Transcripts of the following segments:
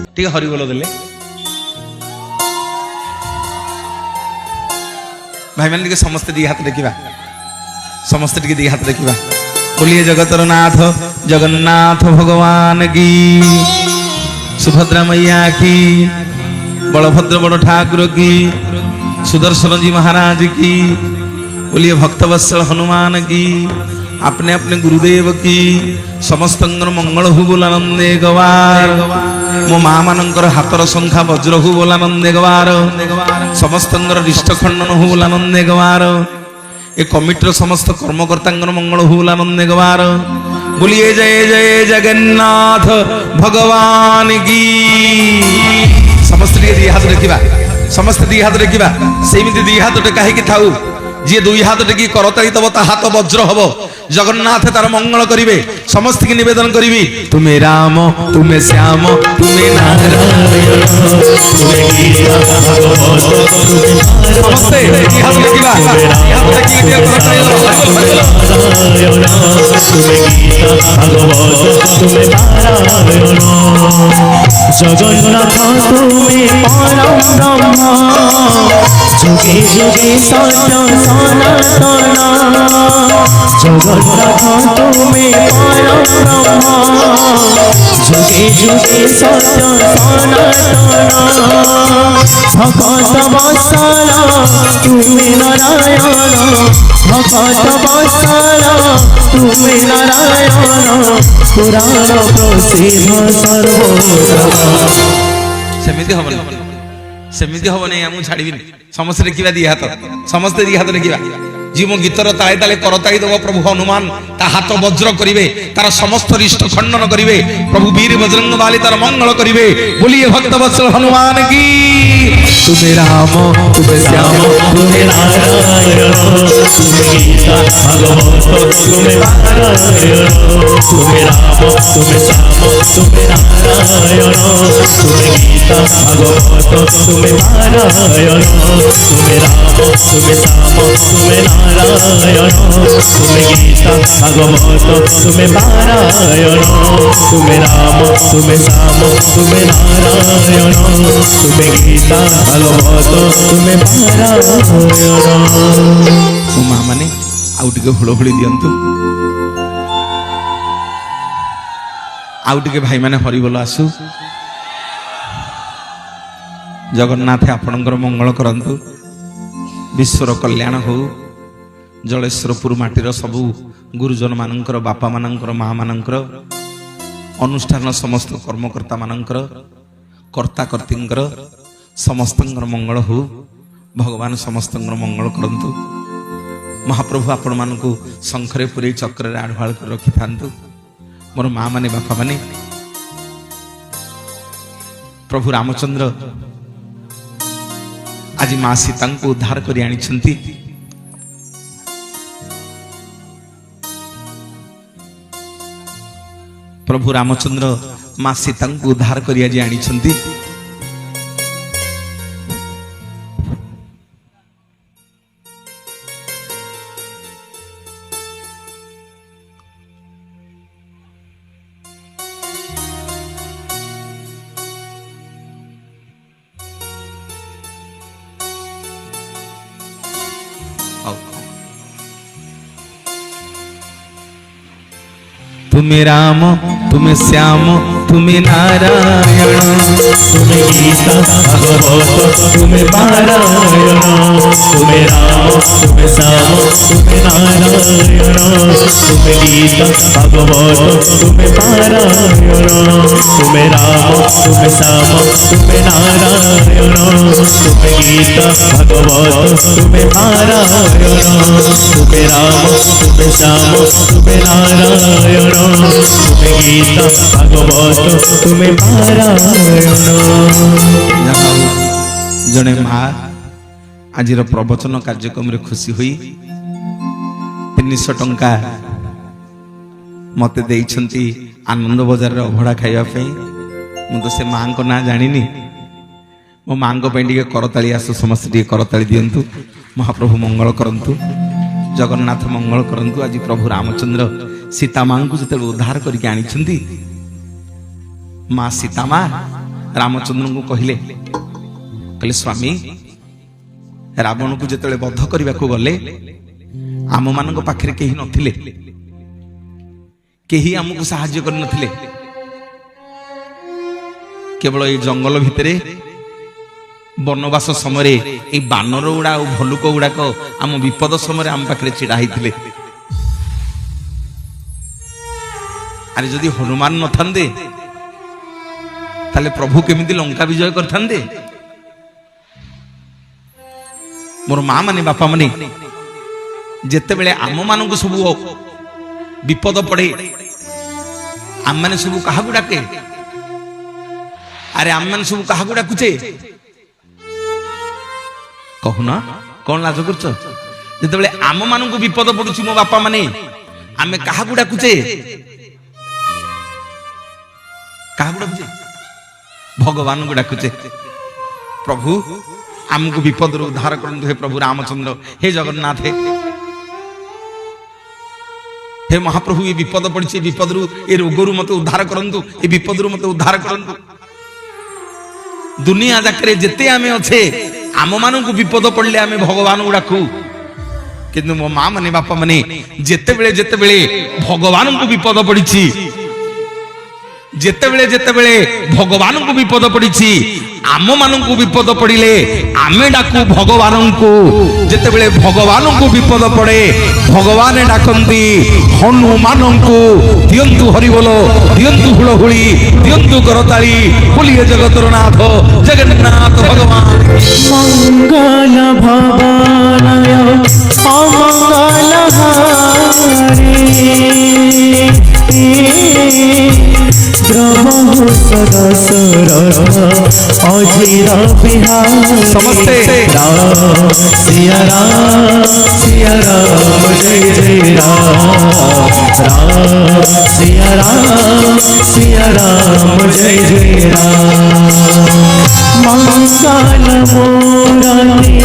टिके हरिबोल देले भाई मैंने टिके समस्त दी हाथ देखिबा समस्त टिके दी हाथ देखिबा बोलिए जगतर नाथ जगन्नाथ भगवान की सुभद्रा मैया की बलभद्र बड़ ठाकुर की सुदर्शन जी महाराज की बोलिए भक्तवत्सल हनुमान की अपने अपने गुरुदेव की समस्त मंगल हु बोलानंदे गवार मो माँ मानकर हाथर संख्या वज्र हु बोलानंदे गवार समस्त रिष्ट खंडन हु बोलानंदे गवार ए कमिटर समस्त कर्मकर्ता मंगल हु बोलानंदे गवार बोलिए जय जय जगन्नाथ भगवान की समस्त दी हाथ देखा समस्त दी हाथ देखा सेमती दी हाथ कहीं थाऊ जी दुई हाथ टेकी करताली तब ता हाथ वज्र हम जगन्नाथ तार मंगल करिवे समस्त की निवेदन करी तुम्हें राम तुम्हें श्याम तुम्हें नारायण जगन्नाथ तुम्हें परम ब्रह्म जुगे जुगे सत्य सनातन जगन्नाथ तुम्हें परम ब्रह्म जुगे जुगे सत्य सनातन भगत वत्सल तुम्हें नारायण भगत वत्सल तुम्हें नारायण पुराण प्रसिद्ध सर्वोत्तम सेमिति हम नहीं आम छाड़ी समस्त देखा दी हाथ समस्त दी हाथ देखा जी मो गीतर ताले ताले करताली देव प्रभु हनुमान ता हाथ वज्र करिवे तार समस्त रिष्ट खंडन करिवे प्रभु वीर बजरंग बाली तार मंगल करिवे बोलिए भक्तवत्सल हनुमान की तुम्हें राम तुम्हें श्याम तुम्हें नारायण तुम्हें गीता भागवत तुम्हें नारायण तुम्हें राम तुम्हें श्याम तुम्हें नारायण तुम्हें गीता भागवत तुम्हें नारायण तुम्हें राम तुम्हें श्याम तुम्हें नारायण तुम्हें गीता भागवत तुम्हें नारायण तुम्हें राम तुम्हें श्याम तुम्हें नारायण तुम्हें गीता भागवत तुम्हें नारायण मो माँ माने आउ टिके हुड़हुड़ी दियंतु आउ टिके भाई माने हरिबोल आसु जगन्नाथ आपणकर मंगल करंतु विश्वर कल्याण हो जलेश्वरपुर माटीर सबू गुरुजन मानकर बापा मानकर माँ मानकर अनुष्ठान समस्त कर्मकर्ता मानकर कर्ता कर्तींकर समस्त मंगल हो भगवान समस्त मंगल करंतु महाप्रभु आपण मानकु शंखरे पुरे चक्र आढ़वाल कर रखि थांतु मोर माँ माने बापा माने प्रभु रामचंद्र आज माँ सीता को उद्धार कर आनी प्रभु रामचंद्र माँ सीता को उद्धार कर आज आनी तुम्हें राम तुम्हें श्याम तुम्हें नारायण तुम्हें गीता भागवत तुम्हें नारायण तुम्हें राम तुम्हें श्याम तुम्हें नारायण तुम्हें गीता भागवत तुम्हें नारायण तुम्हें राम तुम्हें श्याम तुम्हें नारायण तुम्हें गीता भागवत तुम्हें नारायण तुम्हें राम तुम्हें श्याम तुम्हें नारायण तुम्हें गीता भागवत तुम्हें नारायण जड़े माँ आज प्रवचन कार्यक्रम रे खुशी हुई 300 टंका मते देइछंती आनंद बजार रे अभड़ा खाइबा मु तो से माँ को ना जानी मो माँ को करताली आसु समस्त करताली दियंतु महाप्रभु मंगल करंतु जगन्नाथ मंगल करंतु आज प्रभु रामचंद्र सीता माँ को जो उद्धार करके आनी माँ सीता माँ रामचंद्र को कहले कहले स्वामी रावण को जिते बध करने को गले आम मान पाखे कहीं नथिले केही आमको साहाय्य कर नथिले केवल ये जंगल भितर वनवास समय ये बानर गुड़ा और भलुक गुड़ाक आम विपद समय आम पाखे छिड़ा होते अरे जदि हनुमान न थांदे ताले प्रभु केमिति लंका विजय करथांदे मोर माँ माने बापा माने जेते बेले आम मानक सब विपद पड़े आम माने सब कहा डाके अरे आम माने सब कहा डाकुचे कहूना कौन लाज कर जेते बेले आम मानक विपद पड़ुछि मो बापा माने आमे कहा डाकुचे कहा डाकुचे भगवान को डाकुचे प्रभु आमको विपद उद्धार करंतु हे प्रभु रामचंद्र हे जगन्नाथ हे महाप्रभु ये विपद पड़ी विपद ये रोगरु मत उद्धार करंतु ये विपद मत उद्धार करंतु दुनिया जाकरे जेते आमे अच्छे आम मान को विपद पड़े आमे भगवान को डाकू किंतु मो माँ माने बापा माने जेते बेले भगवान को विपद पड़ी जेते बेले भगवान को विपद पड़ी आम मान को विपद पड़े आमे डाकू भगवान को जेते बेले भगवान को विपद पड़े भगवान डाकती हनुमान को दियंतु हरिबोल दियंतु हुलहुली दियंतु करताली बोलिए जगतर नाथ जगन्नाथ भगवान मंगल भवानय अमंगल अजीर बिहार समस्ते सिया राम जय जय राम सिया राम जय जय राम मंगल मूरति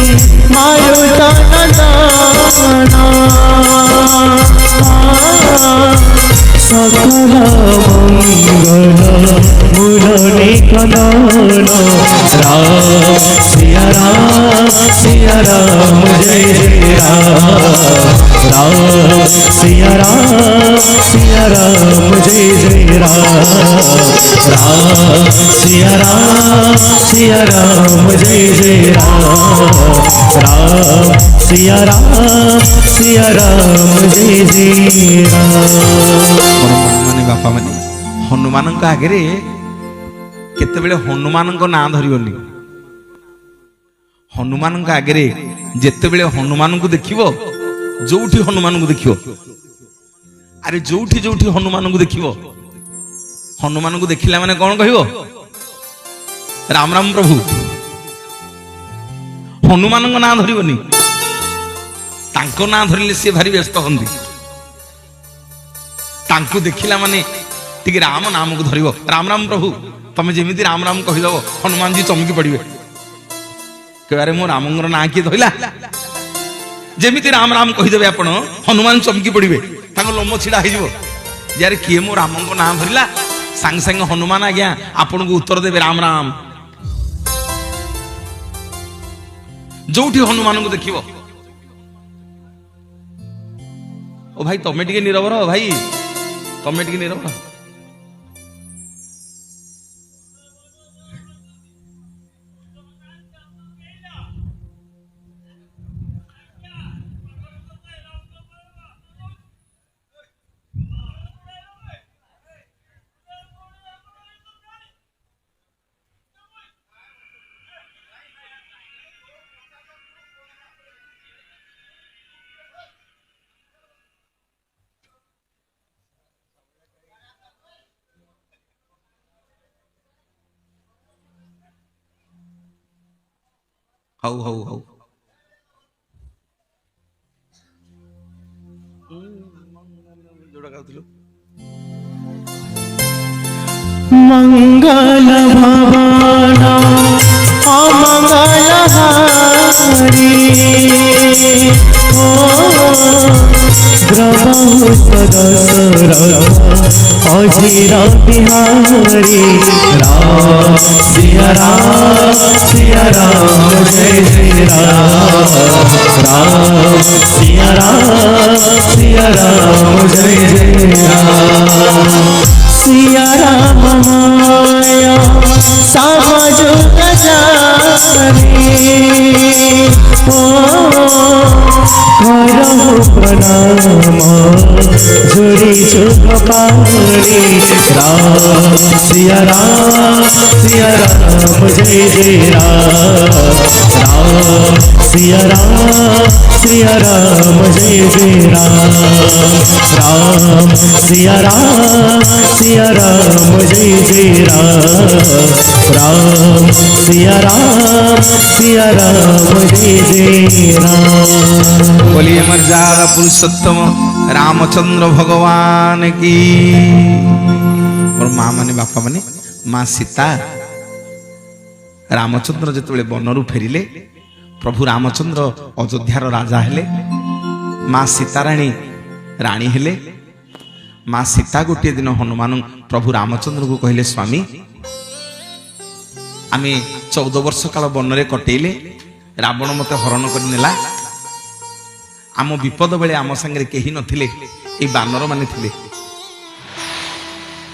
मारुतनदाना सकल मंगल मुरली कनन राम सिया राम जय जय राम सिया राम जय जय राम सिया राम जय जय राम सिया राम जय जय माने बापा माने हनुमान आगे केते हनुमान ना धरनी हनुमान आगे जिते बड़े हनुमान को देखियो जोठी हनुमान को देखियो अरे जोठी जोठी हनुमान को देखियो हनुमान को देखिला माने कौन कहियो राम राम प्रभु हनुमान ना धरनी तांको ना धरले सी भारी व्यस्त हंदी तांको देखिला माने टिके राम नाम को धरिबो राम राम प्रभु तमे जेमिति राम राम कहिदबो हनुमान जी चमकी पड़िबे केबारे मो रामंगर ना किए धइला जेमिति राम राम कहिदेबे आपण हनुमान चमकी पड़िबे तांको लोम छिड़ा हिजबो यार किए मो रामंग ना धरिला सांग सांग हनुमान आज्ञा आपण को उत्तर देबे राम राम जोठी हनुमान को देखिबो ओ भाई तमे टिके नीरव रहो भाई तमे टिके नीरव रहो हौ हौ हौ मंगल भवन अमंगल हरि ओ ब्रह्म अजीरा बिहारी राम सिया राम जय जय राम राम सिया राम जय जय राम सिया राम माया साजो गजानी करहु प्रणाम जोड़ी जुग पारी राम सिया राम जय जय राम राम सिया राम जय जय राम राम सिया राम जय जय राम राम सिया राम जय जय राम। बोलिए मर्यादा पुरुषोत्तम रामचंद्र भगवान की। और माँ माने बापा माने माँ सीता रामचंद्र जिते बनरू फेरिले प्रभु रामचंद्र अयोध्यार राजा हेले माँ सीताराणी राणी हेले। माँ सीता गोटे दिन हनुमान प्रभु रामचंद्र को कहले स्वामी आमे 14 वर्ष काल बनरे कटेले रावण मते हरण कर नेला आम विपद बेले आम संगे केही नथिले ए बानर माने थिले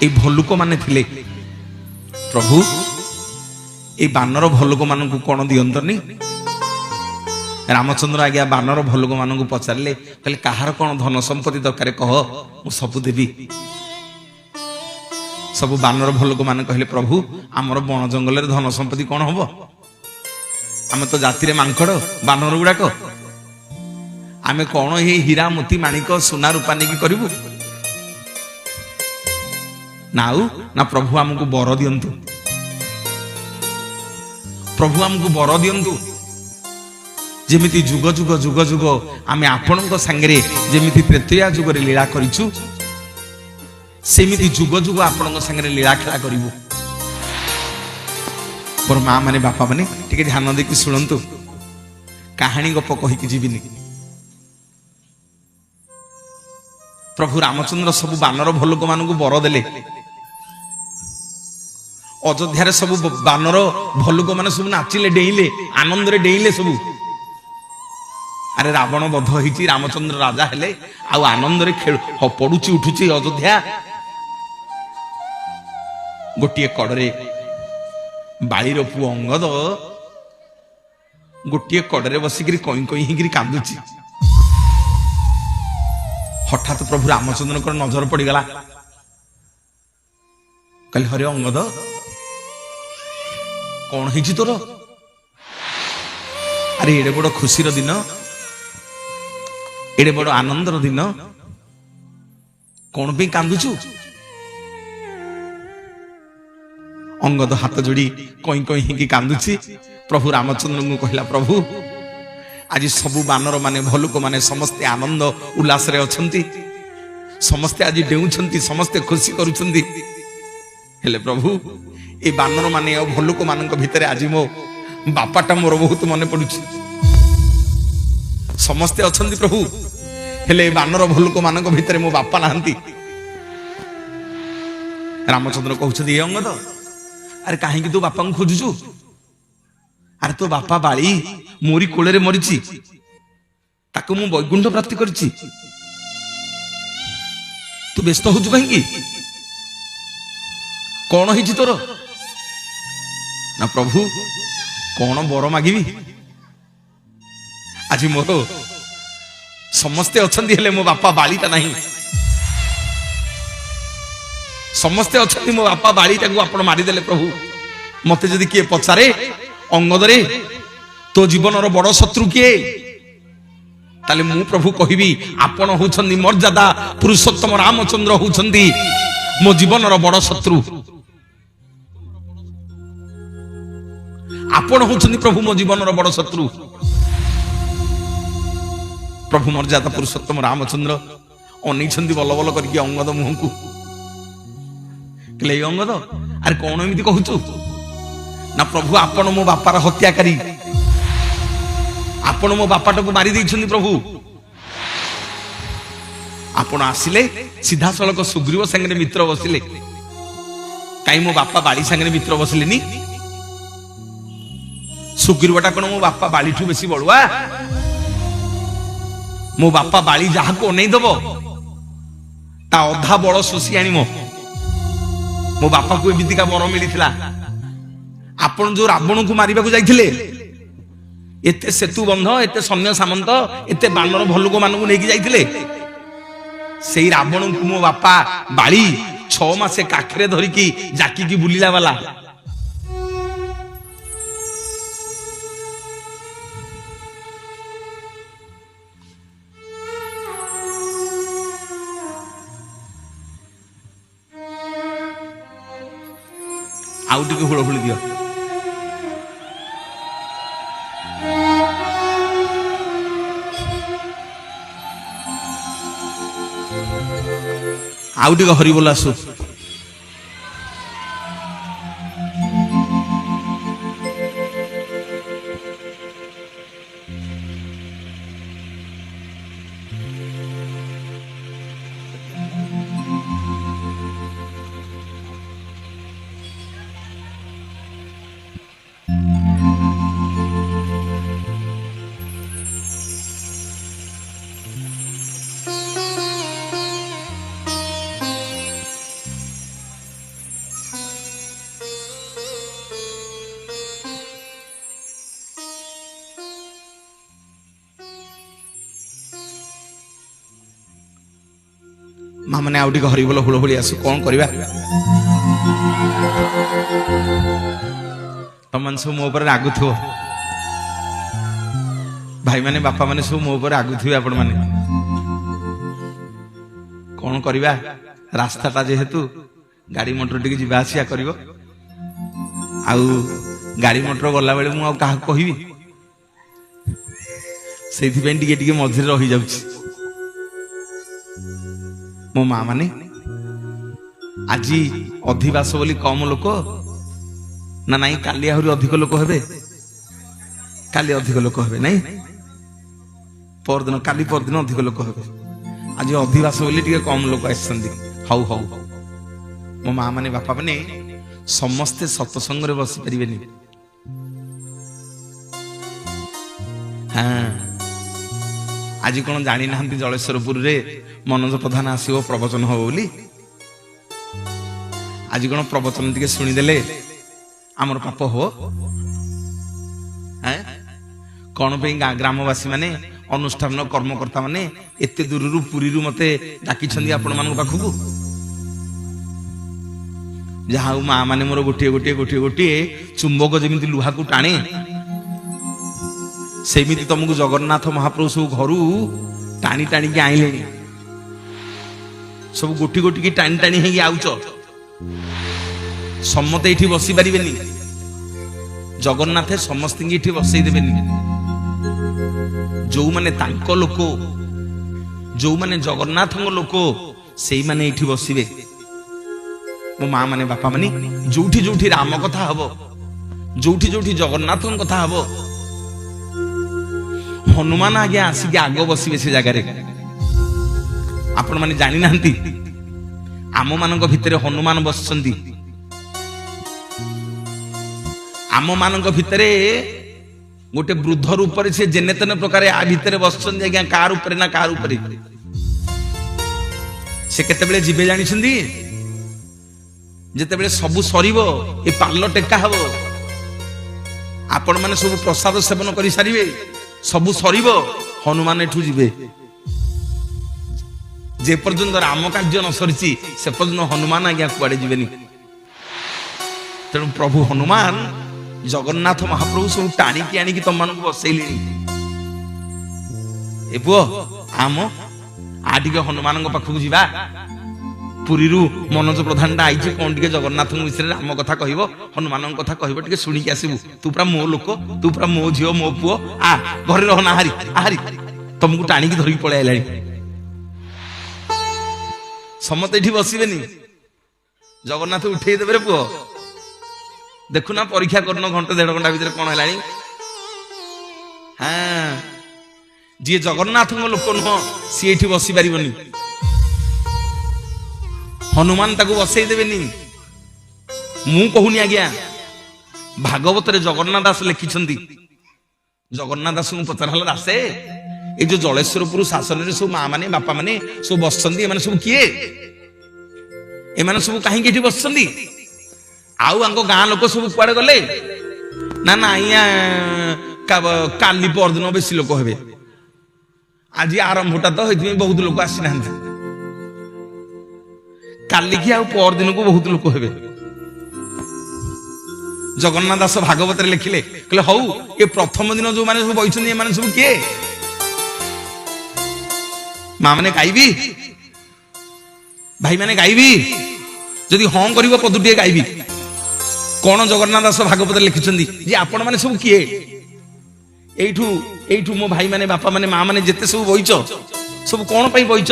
ए भल्लुक माने थिले प्रभु ए बानर भल्लुक मानकु कोन दियंतनी। रामचंद्र आज्ञा बानर भल्लुक मानकु पचारले कहले कहार कोन धन संपत्ति दरकार कह मु सबु देबी। सबु बानर भल्लुक माने कहले प्रभु आमर बण जंगल रे धन संपत्ति कोन हबो आमे तो जाति रे मांकड़ बानर गुडाक आमे कौन ये हीरा मोती माणिक सोना रूपा नहीं करूँ नाउ ना प्रभु आमको बर दियंतु प्रभु आमको बर दियंतु जेमिति जुग जुग जुग जुग आमे आपणक संगे जेमिति त्रेतया जुग रे लीला करिछु सेमिति जुग जुग आपणक संगे लीला खेला करिवु। पर माँ माने बापा माने टिके ध्यान देकी सुनंतु कहानी गप कहि कि जीविनी। प्रभु रामचंद्र सबु बानर भल्लुक मानकु बर देले अयोध्या सबु बानर भल्लुक मान सब नाचिले डेइले आनंद रे डेइले सबु। अरे रावण बध होइची रामचंद्र राजा हेले आ आनंद रे खेल पडुची उठुची अयोध्या। गोटिए कड़रे बाळीर पु अंगद गोटिए कड़रे बसिकरी कई कई हिगिरी कांदुची। हठात प्रभु रामचंद्र को नजर पड़गला कहले हरे अंगद कौन है तोर अरे एडे बड़ खुशीर दिन एडे बड़ आनंदर दिन कौन पे कांदुचु। अंगद हाथ जोड़ी कई कई हिकी कांदुची। प्रभु रामचंद्र को कहला प्रभु आज सबु बानर माने भल्लुक माने समस्ते आनंद उल्लास रे अछंती समस्ते आज डेउछंती समस्ते खुशी करूछंती हेले प्रभु ए बानर माने ओ भल्लुक मानक भितरे आज मो बापाटा मोर बहुत मने पडुछि समस्ते अछंती प्रभु हेले बानर भल्लुक मानक भितरे मो बापा नाहंती। रामचंद्र कहउछथि ए अंगद अरे काहे कि तू बापा को खोजुछु अरे तो बापा बाली मोरी कोले मरीची ताको मु वैकुंठ प्राप्ति करछि तू व्यस्त होछु कहीं कौन है तोर ना प्रभु कौन बर मागिबी आज मोर समस्ते अछंती हेले मो बापा बालीटा नहीं समस्ते अछंती मो बापा बालीटा को आपण मारी देले प्रभु मते जदि किए पचारे अंगद रे तो जीवन बड़ शत्रु किए ताले मु प्रभु कहिबी आपण होछंती मर्यादा पुरुषोत्तम रामचंद्र होछंती मो जीवन बड़ शत्रु आपण होछंती प्रभु मो जीवन बड़ शत्रु। प्रभु मर्यादा पुरुषोत्तम रामचंद्र अनैछंती बल बल करके अंगद मुह को कहले अंगद अरे कौन एमती कहूचु ना प्रभु आपण मो बापार हत्याकारी आपण मो बापाटा को मारी देइछंती प्रभु ଆପଣ ଆସିଲେ ସିଧାସଳଖ ସୁଗ୍ରୀବ ସାଙ୍ଗରେ ମିତ୍ର ବସିଲେ, କାଇଁ ମୋ ବାପା ବାଳି ସାଙ୍ଗରେ ମିତ୍ର ବସିଲେନି? ସୁଗ୍ରୀବଟା କଣ ମୋ ବାପା ବାଳିଠୁ ବେଶୀ ବଳୁଆ? ମୋ ବାପା ବାଳି ଯାହାକୁ ଅନେଇ ଦବ ତା ଅଧା ବଳ ଶୋଷି ଆଣିବ। ମୋ ବାପାକୁ ଏମିତିକା ବର ମିଳିଥିଲା। ଆପଣ ଯୋଉ ରାବଣକୁ ମାରିବାକୁ ଯାଇଥିଲେ, ଏତେ ସେତୁ ବନ୍ଧ, ଏତେ ସୈନ୍ୟ ସାମନ୍ତ, ଏତେ ବାନର ଭଲ୍ଲୁକ ମାନଙ୍କୁ ନେଇକି ଯାଇଥିଲେ, ସେଇ ରାବଣଙ୍କୁ ମୋ ବାପା ବାଳି 6 ମାସେ କାଖରେ ଧରିକି ଜାକିକି ବୁଲିଲା ବାଲା। ଆଉ ଟିକେ ହୁଳହୁଳି ଦିଅ। ଆଉ ଟିକେ ହରିବୋଲ ଆସୁ। ମା ମାନେ ଆଉ ଟିକେ ହରିବୋଲ ହୁଳହୁଳି ଆସୁ। କଣ କରିବା? ତମମାନେ ସବୁ ମୋ ଉପରେ ରାଗୁଥିବ, ଭାଇମାନେ ବାପା ମାନେ ସବୁ ମୋ ଉପରେ ରାଗୁଥିବେ। ଆପଣ ମାନେ କଣ କରିବା? ରାସ୍ତାଟା ଯେହେତୁ ଗାଡି ମଟର ଟିକେ ଯିବା ଆସିବା କରିବ, ଆଉ ଗାଡି ମଟର ଗଲା ବେଳେ ମୁଁ ଆଉ କାହାକୁ କହିବି, ସେଇଥିପାଇଁ ଟିକେ ଟିକେ ମଝିରେ ରହିଯାଉଛି। ମୋ ମା ମାନେ ଆଜି ଅଧିବାସ ବୋଲି କମ ଲୋକ ନା ନାଇଁ? କାଲି ଆହୁରି ଅଧିକ ଲୋକ ହେବେ। କାଲି ଅଧିକ ଲୋକ ହେବେ ନାଇଁ? ପରଦିନ, କାଲି ପରଦିନ ଅଧିକ ଲୋକ ହେବେ। ଆଜି ଅଧିବାସ ବୋଲି ଟିକେ କମ ଲୋକ ଆସିଛନ୍ତି। ହଉ ହଉ, ମୋ ମା ମାନେ ବାପା ମାନେ ସମସ୍ତେ ସତସଙ୍ଗରେ ବସି ପାରିବେନି। ହଁ, ଆଜି କଣ ଜାଣିନାହାନ୍ତି ଜଳେଶ୍ୱରପୁରରେ ମନୋଜ ପ୍ରଧାନ ଆସିବ, ପ୍ରବଚନ ହବ ବୋଲି? ଆଜି କଣ ପ୍ରବଚନ ଟିକେ ଶୁଣିଦେଲେ ଆମର ପାପ ହବ? କଣ ପାଇଁ ଗ୍ରାମବାସୀ ମାନେ, ଅନୁଷ୍ଠାନ କର୍ମକର୍ତ୍ତା ମାନେ ଏତେ ଦୂରରୁ ପୁରୀରୁ ମତେ ଡାକିଛନ୍ତି ଆପଣ ମାନଙ୍କ ପାଖକୁ? ଯାହା ହଉ ମା ମାନେ ମୋର ଗୋଟିଏ ଗୋଟିଏ ଗୋଟିଏ ଗୋଟିଏ ଚୁମ୍ବକ ଯେମିତି ଲୁହାକୁ ଟାଣେ, ସେମିତି ତମକୁ ଜଗନ୍ନାଥ ମହାପ୍ରଭୁ ସବୁ ଘରୁ ଟାଣି ଟାଣିକି ଆଇଲେଣି। ସବୁ ଗୋଟି ଗୋଟିକି ଟାଣି ଟାଣି ହେଇକି ଆଉଛ। ସମସ୍ତେ ଏଠି ବସି ପାରିବେନି। ଜଗନ୍ନାଥ ସମସ୍ତଙ୍କୁ ଏଠି ବସେଇ ଦେବେନି। ଯୋଉମାନେ ତାଙ୍କ ଲୋକ, ଯୋଉମାନେ ଜଗନ୍ନାଥଙ୍କ ଲୋକ, ସେଇମାନେ ଏଠି ବସିବେ। ମୋ ମା ମାନେ ବାପା ମାନେ, ଯୋଉଠି ଯୋଉଠି ରାମ କଥା ହବ, ଯୋଉଠି ଯୋଉଠି ଜଗନ୍ନାଥଙ୍କ କଥା ହବ, ହନୁମାନ ଆଜ୍ଞା ଆସିକି ଆଗ ବସିବେ ସେ ଜାଗାରେ। ଆପଣ ମାନେ ଜାଣିନାହାନ୍ତି, ଆମ ମାନଙ୍କ ଭିତରେ ହନୁମାନ ବସିଛନ୍ତି। ଆମ ମାନଙ୍କ ଭିତରେ ଗୋଟେ ବୃଦ୍ଧ ରୂପରେ ସେ ଯେନେ ତେନେ ପ୍ରକାର ଆ ଭିତରେ ବସିଛନ୍ତି ଆଜ୍ଞା। କାର ଉପରେ ନା କାର ଉପରେ ସେ କେତେବେଳେ ଯିବେ ଜାଣିଛନ୍ତି? ଯେତେବେଳେ ସବୁ ସରିବ, ଏ ପାଲ ଟେକା ହବ, ଆପଣ ମାନେ ସବୁ ପ୍ରସାଦ ସେବନ କରି ସାରିବେ, ସବୁ ସରିବ, ହନୁମାନ ଏଠୁ ଯିବେ। ଯେ ପର୍ଯ୍ୟନ୍ତ ରାମ କାର୍ଯ୍ୟ ନ ସରିଛି ସେ ପର୍ଯ୍ୟନ୍ତ ହନୁମାନ ଆଜ୍ଞା କୁଆଡେ ଯିବେନି। ତେଣୁ ପ୍ରଭୁ ହନୁମାନ ଜଗନ୍ନାଥ ମହାପ୍ରଭୁ ସବୁ ଟାଣିକି ଆଣିକି ତମମାନଙ୍କୁ ବସେଇଲେଣି। ଏ ପୁଅ, ଆ ଟିକେ ହନୁମାନଙ୍କ ପାଖକୁ ଯିବା। ପୁରୀରୁ ମନୋଜ ପ୍ରଧାନଟା ଆଇଛି, କଣ ଟିକେ ଜଗନ୍ନାଥଙ୍କ ବିଷୟରେ ରାମ କଥା କହିବ, ହନୁମାନଙ୍କ କଥା କହିବ, ଟିକେ ଶୁଣିକି ଆସିବୁ। ତୁ ପୁରା ମୋ ଲୋକ, ତୁ ପୁରା ମୋ ଝିଅ, ମୋ ପୁଅ। ଘରେ ରହ ନା, ଆହାରି ତମକୁ ଟାଣିକି ଧରିକି ପଳେଇ ଆଇଲାଣି। ସମସ୍ତେ ଏଠି ବସିବେନି, ଜଗନ୍ନାଥ ଉଠେଇ ଦେବେ। ପୁଅ ଦେଖୁନା, ପରୀକ୍ଷା କରୁନ ଘଣ୍ଟେ ଦେଢ ଘଣ୍ଟା ଭିତରେ କଣ ହେଲାଣି। ଯିଏ ଜଗନ୍ନାଥଙ୍କ ଲୋକ ନୁହଁ ସିଏ ଏଠି ବସି ପାରିବନି। ହନୁମାନ ତାକୁ ବସେଇ ଦେବେନି। ମୁଁ କହୁନି ଆଜ୍ଞା, ଭାଗବତରେ ଜଗନ୍ନାଥ ଦାସ ଲେଖିଛନ୍ତି। ଜଗନ୍ନାଥ ଦାସଙ୍କୁ ପଚରା ହେଲା, ଦାସେ ଏଇ ଯୋଉ ଜଳେଶ୍ୱରପୁର ଶାସନରେ ସବୁ ମା ମାନେ ବାପା ମାନେ ସବୁ ବସିଛନ୍ତି, ଏମାନେ ସବୁ କିଏ? ଏମାନେ ସବୁ କାହିଁକି ଏଠି ବସିଛନ୍ତି? ଆଉ ଆଙ୍କ ଗାଁ ଲୋକ ସବୁ କୁଆଡେ ଗଲେ? ନା ନା ଆଜ୍ଞା, କାଲି ପରଦିନ ବେଶୀ ଲୋକ ହେବେ, ଆଜି ଆରମ୍ଭଟା ତ ହେଇଥିପାଇଁ ବହୁତ ଲୋକ ଆସିନାହାନ୍ତି, କାଲିକି ଆଉ ପରଦିନକୁ ବହୁତ ଲୋକ ହେବେ। ଜଗନ୍ନାଥ ଦାସ ଭାଗବତରେ ଲେଖିଲେ, କହିଲେ ହଉ ଏ ପ୍ରଥମ ଦିନ ଯୋଉମାନେ ସବୁ ବଇଛନ୍ତି ଏମାନେ ସବୁ କିଏ? ମା ମାନେ ଗାଇବି, ଭାଇ ମାନେ ଗାଇବି, ଯଦି ହଁ କରିବ ପଦୁଟିଏ ଗାଇବି। କଣ ଜଗନ୍ନାଥ ଦାସ ଭାଗବତରେ ଲେଖିଛନ୍ତି ଯେ ଆପଣ ମାନେ ସବୁ କିଏ? ଏଇଠୁ ମୋ ଭାଇ ମାନେ ବାପା ମାନେ ମା ମାନେ ଯେତେ ସବୁ ବଇଛ, ସବୁ କଣ ପାଇଁ ବଇଛ?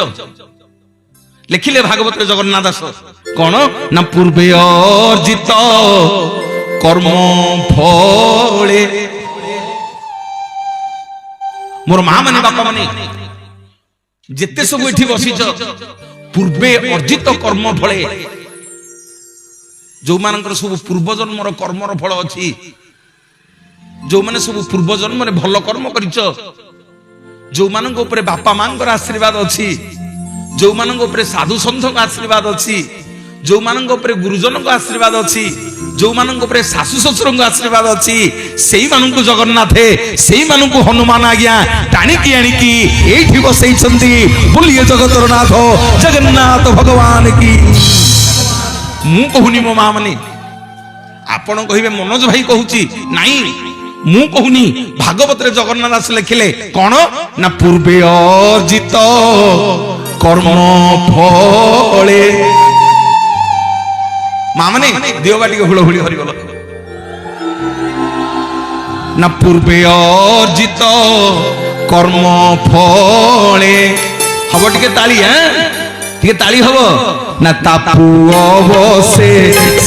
ଲେଖିଲେ ଭାଗବତରେ ଜଗନ୍ନାଥ ଦାସ, କଣ ନା ପୂର୍ବେ ଅର୍ଜିତ କର୍ମ ଫଳେ। ମୋର ମା ମାନେ ବାପା ମାନେ ଯେତେ ସବୁ ଏଠି ବସିଛ, ପୂର୍ବେ ଅର୍ଜିତ କର୍ମ ଫଳେ, ଯୋଉମାନଙ୍କର ସବୁ ପୂର୍ବ ଜନ୍ମର କର୍ମର ଫଳ ଅଛି, ଯୋଉମାନେ ସବୁ ପୂର୍ବ ଜନ୍ମରେ ଭଲ କର୍ମ କରିଛ, ଯୋଉମାନଙ୍କ ଉପରେ ବାପା ମାଙ୍କର ଆଶୀର୍ବାଦ ଅଛି, ଯୋଉମାନଙ୍କ ଉପରେ ସାଧୁ ସନ୍ଥଙ୍କ ଆଶୀର୍ବାଦ ଅଛି, ଯୋଉମାନଙ୍କ ଉପରେ ଗୁରୁଜନଙ୍କ ଆଶୀର୍ବାଦ ଅଛି, ଯୋଉମାନଙ୍କ ଉପରେ ଶାଶୁ ଶ୍ୱଶୁରଙ୍କ ଆଶୀର୍ବାଦ ଅଛି, ସେଇମାନଙ୍କୁ ଜଗନ୍ନାଥେ, ସେଇମାନଙ୍କୁ ହନୁମାନ ଆଜ୍ଞା ଟାଣିକି ଆଣିକି ଏଇଠି ବସେଇଛନ୍ତି। ବୋଲିଏ ଜଗତର ନାଥ ଜଗନ୍ନାଥ ଭଗବାନ କି। ମୁଁ କହୁନି ମୋ ମା ମାନେ, ଆପଣ କହିବେ ମନୋଜ ଭାଇ କହୁଛି, ନାଇଁ ମୁଁ କହୁନି, ଭାଗବତରେ ଜଗନ୍ନାଥ ଦାସ ଲେଖିଲେ କଣ ନା ପୂର୍ବେ ଅର୍ଜିତ କର୍ମ ଫଳେ। ମା ମାନେ ଦେହ ବା ଟିକେ ହୁଳହୁଳି ହରିଗଲ ନା ପୂର୍ବେ ଅର୍ଜିତ କର୍ମ ଫଳେ। ହବ ଟିକେ ତାଳି, ଟିକେ ତାଳି ହବ ନା ତା ପୁଅ ବସେ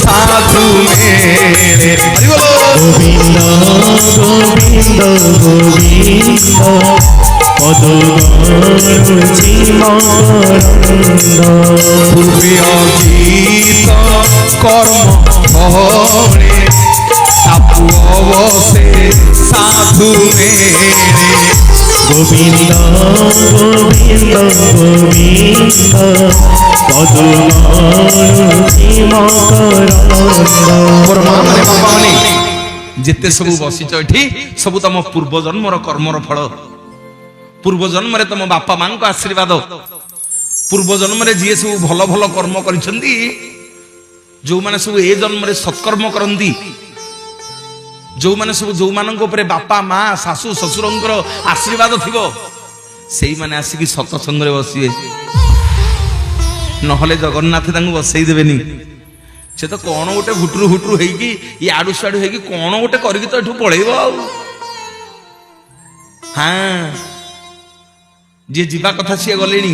ସାଧୁ ମେରେ। গোবিন্দ গোবিন্দ গোবিন্দ পদগণুচি মকরন্দ। পূর্বে অজিত কর্ম ফলে তা পুଅ বসে সাধু মেরে। গোবিন্দ গোবিন্দ গোবিন্দ পদগণুচি মকরন্দ। ମୋର ମା ମାନେ ବାପା ମାନେ ଯେତେ ସବୁ ବସିଛ ଏଠି, ସବୁ ତମ ପୂର୍ବ ଜନ୍ମର କର୍ମର ଫଳ। ପୂର୍ବ ଜନ୍ମରେ ତମ ବାପା ମାଙ୍କ ଆଶୀର୍ବାଦ, ପୂର୍ବ ଜନ୍ମରେ ଯିଏ ସବୁ ଭଲ ଭଲ କର୍ମ କରିଛନ୍ତି, ଯୋଉମାନେ ସବୁ ଏ ଜନ୍ମରେ ସତ୍କର୍ମ କରନ୍ତି, ଯୋଉମାନେ ସବୁ ଯୋଉମାନଙ୍କ ଉପରେ ବାପା ମା ଶାଶୁ ଶ୍ୱଶୁରଙ୍କର ଆଶୀର୍ବାଦ ଥିବ, ସେଇମାନେ ଆସିକି ସତସଙ୍ଗରେ ବସିବେ। ନହେଲେ ଜଗନ୍ନାଥ ତାଙ୍କୁ ବସେଇ ଦେବେନି। ସେ ତ କଣ ଗୋଟେ ଭୁଟୁରୁ ଭୁଟୁରୁ ହେଇକି ଇଆଡୁ ସିଆଡୁ ହେଇକି କଣ ଗୋଟେ କରିକି ତ ଏଠୁ ପଳେଇବ ଆଉ। ହଁ, ଯିଏ ଯିବା କଥା ସିଏ ଗଲେଣି,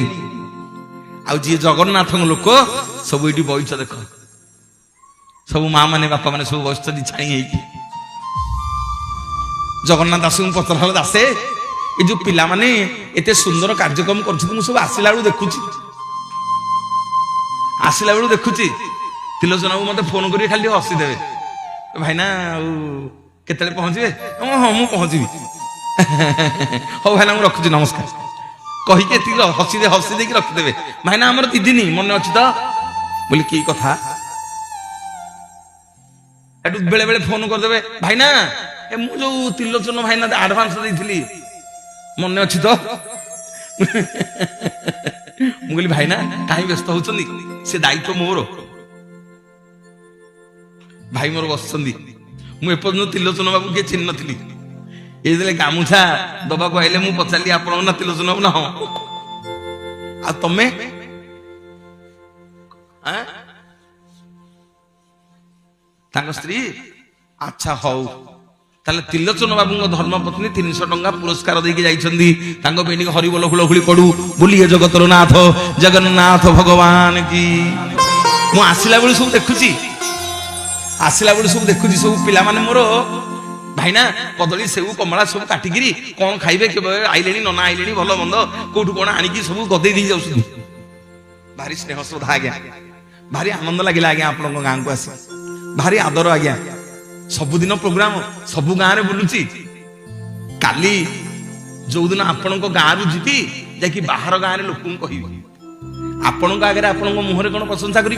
ଆଉ ଯିଏ ଜଗନ୍ନାଥଙ୍କ ଲୋକ ସବୁ ଏଠି ବଇଛ ଦେଖ, ସବୁ ମା ମାନେ ବାପା ମାନେ ସବୁ ବସିଛନ୍ତି ଛାଇ ହେଇକି। ଜଗନ୍ନାଥ ଦାସଙ୍କୁ ପଚରା ହେଲା, ଦାସେ ଏ ଯୋଉ ପିଲାମାନେ ଏତେ ସୁନ୍ଦର କାର୍ଯ୍ୟକ୍ରମ କରୁଛନ୍ତି, ମୁଁ ସବୁ ଆସିଲା ବେଳୁ ଦେଖୁଛି, ତ୍ରିଲୋଚନବାବୁ ମତେ ଫୋନ କରି ଖାଲି ହସିଦେବେ, ଭାଇନା ଆଉ କେତେବେଳେ ପହଞ୍ଚିବେ? ହଁ ମୁଁ ପହଞ୍ଚିବି। ହଉ ଭାଇନା ମୁଁ ରଖୁଛି, ନମସ୍କାର କହିକି ଏତିକି ହସି ଦେଇକି ରଖିଦେବେ। ଭାଇନା ଆମର 3 ଦିନ ମନେ ଅଛି ତ? ବୋଲି କି କଥା? ଏଠୁ ବେଳେ ବେଳେ ଫୋନ କରିଦେବେ, ଭାଇନା ମୁଁ ଯୋଉ ତ୍ରିଲୋଚନ ଭାଇନା ଆଡଭାନ୍ସ ଦେଇଥିଲି ମନେ ଅଛି ତ? ମୁଁ କହିଲି ଭାଇନା କାହିଁ ବ୍ୟସ୍ତ ହଉଛନ୍ତି, ସେ ଦାୟିତ୍ୱ ମୋର। ଭାଇ ମୋର ବସିଛନ୍ତି, ମୁଁ ଏପର୍ଯ୍ୟନ୍ତ ତ୍ରିଲୋଚନ ବାବୁ କିଏ ଚିହ୍ନି ନଥିଲି। ଏଇ ଯେତେବେଳେ ଗାମୁଛା ଦବାକୁ ଆଇଲେ ମୁଁ ପଚାରିଲି ଆପଣଙ୍କ ନା ତ୍ରିଲୋଚନ ବାବୁ? ନା ହଁ। ଆଉ ତମେ? ତାଙ୍କ ସ୍ତ୍ରୀ? ଆଚ୍ଛା ହଉ, ତାହେଲେ ତ୍ରିଲୋଚନ ବାବୁଙ୍କ ଧର୍ମପତ୍ନୀ 300 ଟଙ୍କା ପୁରସ୍କାର ଦେଇକି ଯାଇଛନ୍ତି, ତାଙ୍କ ପାଇଁ ଟିକେ ହରିବୋଲ ହୁଳହୁଳି ପଡୁ। ବୋଲିଏ ଜଗତର ନାଥ ଜଗନ୍ନାଥ ଭଗବାନ କି। ମୁଁ ଆସିଲା ବେଳୁ ସବୁ ଦେଖୁଛି, ସବୁ ପିଲାମାନେ ମୋର ଭାଇନା କଦଳୀ ସେଉ କମଳା ସବୁ କାଟିକିରି କଣ ଖାଇବେ, କେବେ ଆଇଲେଣି ନନା ଆଇଲେଣି, ଭଲ ମନ୍ଦ କୋଉଠୁ କଣ ଆଣିକି ସବୁ ଗଦେଇ ଦେଇ ଯାଉଛନ୍ତି। ଭାରି ସ୍ନେହ ଶ୍ରଦ୍ଧା ଆଜ୍ଞା। भारी आनंद लगे आज्ञा आप गाँ को आस भारी आदर आज्ञा सबुदिन प्रोग्राम सबु गाँव में बुलूची काली जो दिन आपण गाँव रु जी जाकि बाहर गाँव में लोक कह आपण आगे आपण मुहर कौन प्रशंसा करी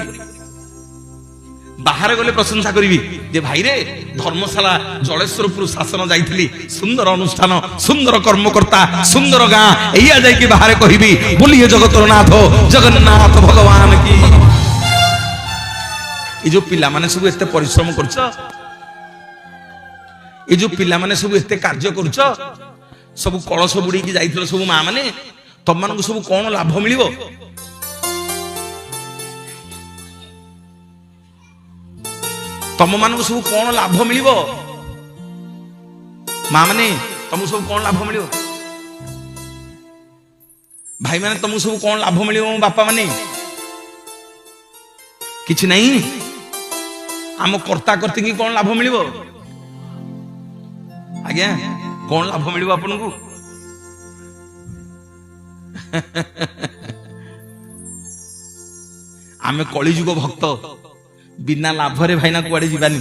बाहर गले प्रशंसा करी जे भाई रे धर्मशाला जलेश्वरपुर शासन जाइली सुंदर अनुष्ठान सुंदर कर्मकर्ता सुंदर गाँ एया जाकि बाहर कहबी बोलिए जगतर नाथ जगन्नाथ भगवान की ये जो पिला माने सब एते परिश्रम करछ ये जो पिला माने सब एते कार्य करछ सब कलश बुड़ी की जाइथिलो सब मां माने तम मानक सब कोन लाभ मिलिबो तम मानक सब कोन लाभ मिलिबो मां माने तम सब कोन लाभ मिलिबो भाई माने तम सब कोन लाभ मिलिबो बापा माने किछि नहीं आम कर्ता करती की कौन लाभ मिलिबो आज्ञा कौन लाभ मिलिबो आपन को आमे कलिजुग भक्त बिना लाभ रे भाईना कुआडे जीवानी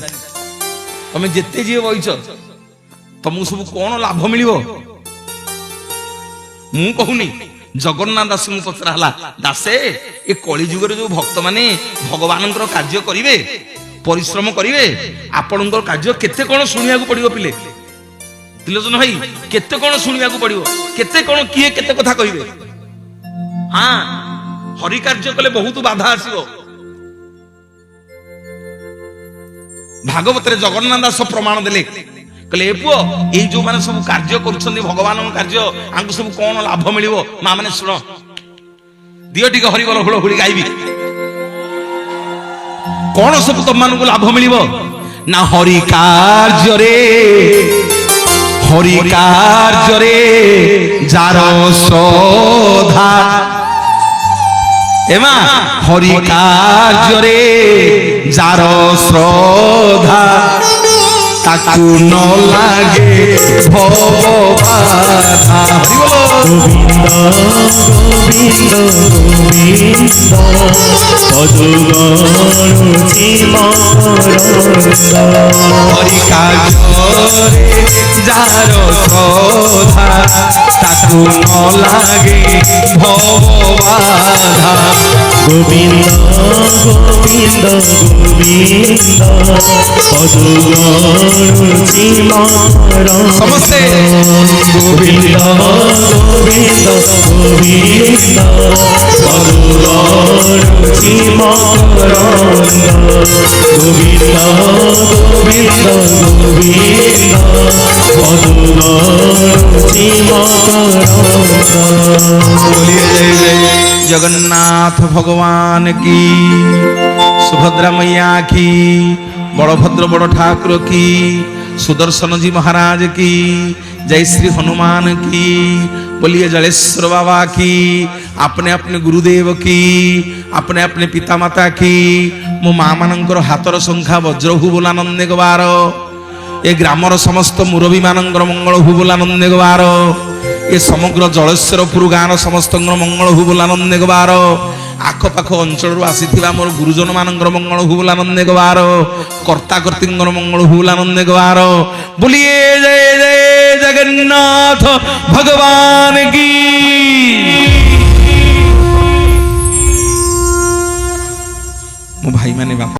तमे जेते जीव बइछ तुमको सब कौन लाभ मिलिबो मु कहूनी जगन्नाथ दास को पचरा दासे ए कलिजुग जो भक्त माने भगवान कार्य करिवे परिश्रम करिवे आपण कार्य केते कोन सुनिया को पड़िबो पिले तिलोचन भाई केते कोन सुनिया को पड़िबो केते कोन किए केते कथा कहिबे हां हरि कार्य कले बहुत बाधा आसीबो भागवत रे जगन्नाथ दास प्रमाण देले कहले पुओ ए जो माने सब कार्य करूछन्ती भगवान कार्य आंको सब कोन लाभ मिलिबो मां माने सुनो दियो टिक हरि बोल हुळ हुଳି गाइबी कौन सब तुम मान को लाभ मिलिबो ना हरि कार्य रे जार श्रद्धा एमा हरि कार्य रे जार श्रद्धा ताकू न लागे भवबाधा गोविंद गोविंद गोविंद पदुगणुचि मकरंद हरि कार्य रे जार श्रद्धा ताकू न लागे भवबाधा गोविंद गोविंद गोविंद पदुगणुचि मकरंद समस्ते गोविंद गोविंद गोविंद पदुगणुचि मकरंद गोविंद गोविंद गोविंद पदुगणुचि मकरंद। बोलिए जय जय जगन्नाथ भगवान की सुभद्रा मैया की बड़भद्र बड़ ठाकुर की सुदर्शन जी महाराज की जय श्री हनुमान की बोलिए जलेश्वर बाबा की अपने अपने गुरुदेव की अपने अपने पिता माता की मो माँ मानकर हाथर संख्या वज्र हु बोला नंदे गवार ए ग्रामर समस्त मुरबी मानकर मंगल हु बोला नंदे गवार ए समग्र जलेश्वरपुर गाँव समस्त मंगल हु बोला नंदे गवार आखपाख अंचल आसी मोर गुरुजन मानकर मंगल हु बोला नंदे गवार कर्ता कर्ती मंगल हु बोला नंदे गवार बोलिए जय जय जगन्नाथ भगवान की मो भाई माने बापा